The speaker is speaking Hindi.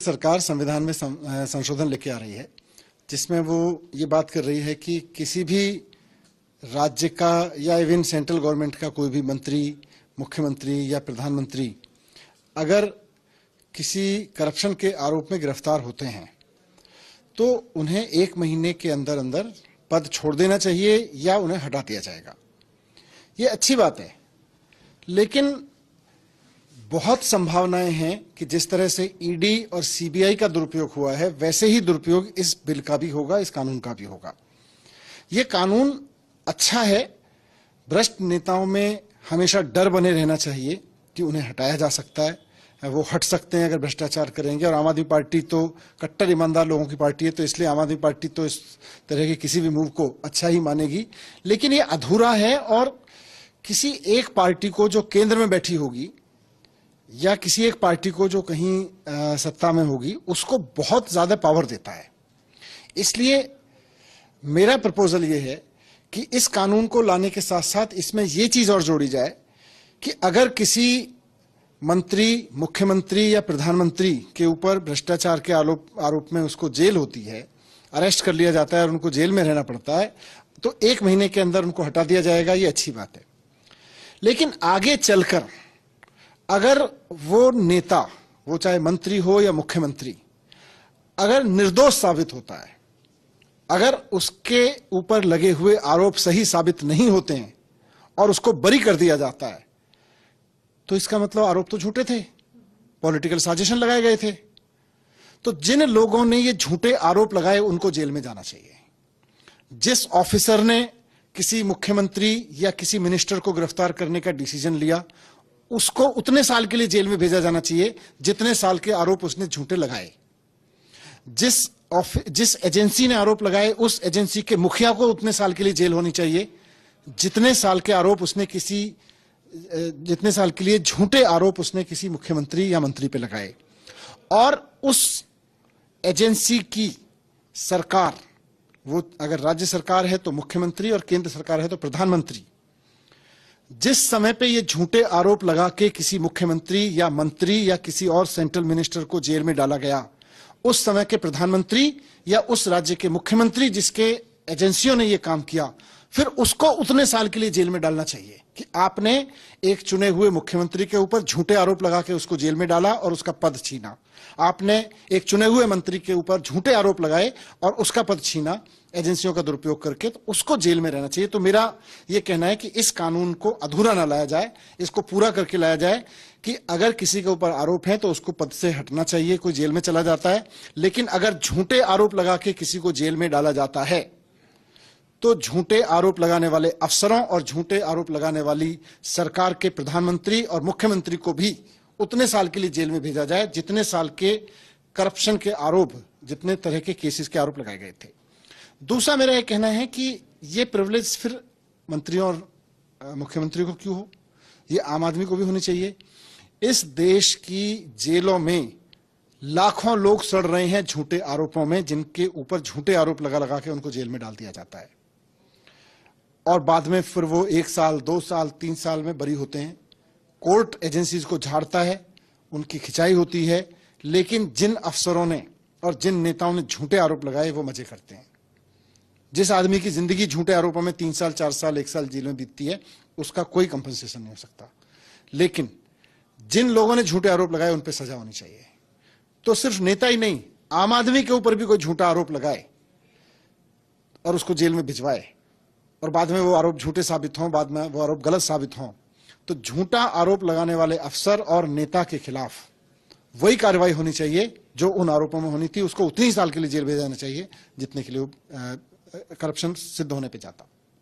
सरकार संविधान में संशोधन लेके आ रही है जिसमें वो ये बात कर रही है कि किसी भी राज्य का या इवन सेंट्रल गवर्नमेंट का कोई भी मंत्री, मुख्यमंत्री या प्रधानमंत्री अगर किसी करप्शन के आरोप में गिरफ्तार होते हैं तो उन्हें 1 महीने के अंदर अंदर पद छोड़ देना चाहिए या उन्हें हटा दिया जाएगा। ये अच्छी बात है, लेकिन बहुत संभावनाएं हैं कि जिस तरह से ईडी और सीबीआई का दुरुपयोग हुआ है वैसे ही दुरुपयोग इस बिल का भी होगा, इस कानून का भी होगा। ये कानून अच्छा है। भ्रष्ट नेताओं में हमेशा डर बने रहना चाहिए कि उन्हें हटाया जा सकता है, वो हट सकते हैं अगर भ्रष्टाचार करेंगे। और आम आदमी पार्टी तो कट्टर ईमानदार लोगों की पार्टी है, तो इसलिए आम आदमी पार्टी तो इस तरह के किसी भी मूव को अच्छा ही मानेगी। लेकिन ये अधूरा है और किसी एक पार्टी को जो केंद्र में बैठी होगी या किसी एक पार्टी को जो कहीं सत्ता में होगी उसको बहुत ज्यादा पावर देता है। इसलिए मेरा प्रपोजल ये है कि इस कानून को लाने के साथ साथ इसमें ये चीज और जोड़ी जाए कि अगर किसी मंत्री, मुख्यमंत्री या प्रधानमंत्री के ऊपर भ्रष्टाचार के आरोप में उसको जेल होती है, अरेस्ट कर लिया जाता है और उनको जेल में रहना पड़ता है, तो 1 महीने के अंदर उनको हटा दिया जाएगा। ये अच्छी बात है। लेकिन आगे चलकर अगर वो नेता, वो चाहे मंत्री हो या मुख्यमंत्री, अगर निर्दोष साबित होता है, अगर उसके ऊपर लगे हुए आरोप सही साबित नहीं होते हैं और उसको बरी कर दिया जाता है, तो इसका मतलब आरोप तो झूठे थे, पॉलिटिकल साजिशन लगाए गए थे। तो जिन लोगों ने ये झूठे आरोप लगाए उनको जेल में जाना चाहिए। जिस ऑफिसर ने किसी मुख्यमंत्री या किसी मिनिस्टर को गिरफ्तार करने का डिसीजन लिया उसको उतने साल के लिए जेल में भेजा जाना चाहिए जितने साल के आरोप उसने झूठे लगाए। जिस एजेंसी ने आरोप लगाए उस एजेंसी के मुखिया को उतने साल के लिए जेल होनी चाहिए जितने साल के लिए झूठे आरोप उसने किसी मुख्यमंत्री या मंत्री पे लगाए। और उस एजेंसी की सरकार, वो अगर राज्य सरकार है तो मुख्यमंत्री और केंद्र सरकार है तो प्रधानमंत्री, जिस समय पे ये झूठे आरोप लगा के किसी मुख्यमंत्री या मंत्री या किसी और सेंट्रल मिनिस्टर को जेल में डाला गया, उस समय के प्रधानमंत्री या उस राज्य के मुख्यमंत्री जिसके एजेंसियों ने ये काम किया, फिर उसको उतने साल के लिए जेल में डालना चाहिए कि आपने एक चुने हुए मुख्यमंत्री के ऊपर झूठे आरोप लगा के उसको जेल में डाला और उसका पद छीना। आपने एक चुने हुए मंत्री के ऊपर झूठे आरोप लगाए और उसका पद छीना एजेंसियों का दुरुपयोग करके, तो उसको जेल में रहना चाहिए। तो मेरा यह कहना है कि इस कानून को अधूरा ना लाया जाए, इसको पूरा करके लाया जाए कि अगर किसी के ऊपर आरोप है तो उसको पद से हटना चाहिए, कोई जेल में चला जाता है। लेकिन अगर झूठे आरोप लगा के किसी को जेल में डाला जाता है तो झूठे आरोप लगाने वाले अफसरों और झूठे आरोप लगाने वाली सरकार के प्रधानमंत्री और मुख्यमंत्री को भी उतने साल के लिए जेल में भेजा जाए जितने साल के करप्शन के आरोप, जितने तरह के केसेस के आरोप लगाए गए थे। दूसरा मेरा यह कहना है कि ये प्रिविलेज फिर मंत्रियों और मुख्यमंत्री को क्यों हो, ये आम आदमी को भी होनी चाहिए। इस देश की जेलों में लाखों लोग सड़ रहे हैं झूठे आरोपों में, जिनके ऊपर झूठे आरोप लगा लगा के उनको जेल में डाल दिया जाता है और बाद में फिर वो 1 साल, 2 साल, 3 साल में बरी होते हैं। कोर्ट एजेंसीज को झाड़ता है, उनकी खिंचाई होती है, लेकिन जिन अफसरों ने और जिन नेताओं ने झूठे आरोप लगाए वो मजे करते हैं। जिस आदमी की जिंदगी झूठे आरोपों में 3 साल, 4 साल, 1 साल जेल में बीतती है, उसका कोई कंपनसेशन नहीं हो सकता। लेकिन जिन लोगों ने झूठे आरोप लगाए उन पर सजा होनी चाहिए। तो सिर्फ नेता ही नहीं, आम आदमी के ऊपर भी कोई झूठा आरोप लगाए और उसको जेल में भिजवाए और बाद में वो आरोप झूठे साबित हों, बाद में वो आरोप गलत साबित हों, तो झूठा आरोप लगाने वाले अफसर और नेता के खिलाफ वही कार्रवाई होनी चाहिए जो उन आरोपों में होनी थी। उसको उतनी साल के लिए जेल भेजा जाना चाहिए जितने के लिए करप्शन सिद्ध होने पे जाता।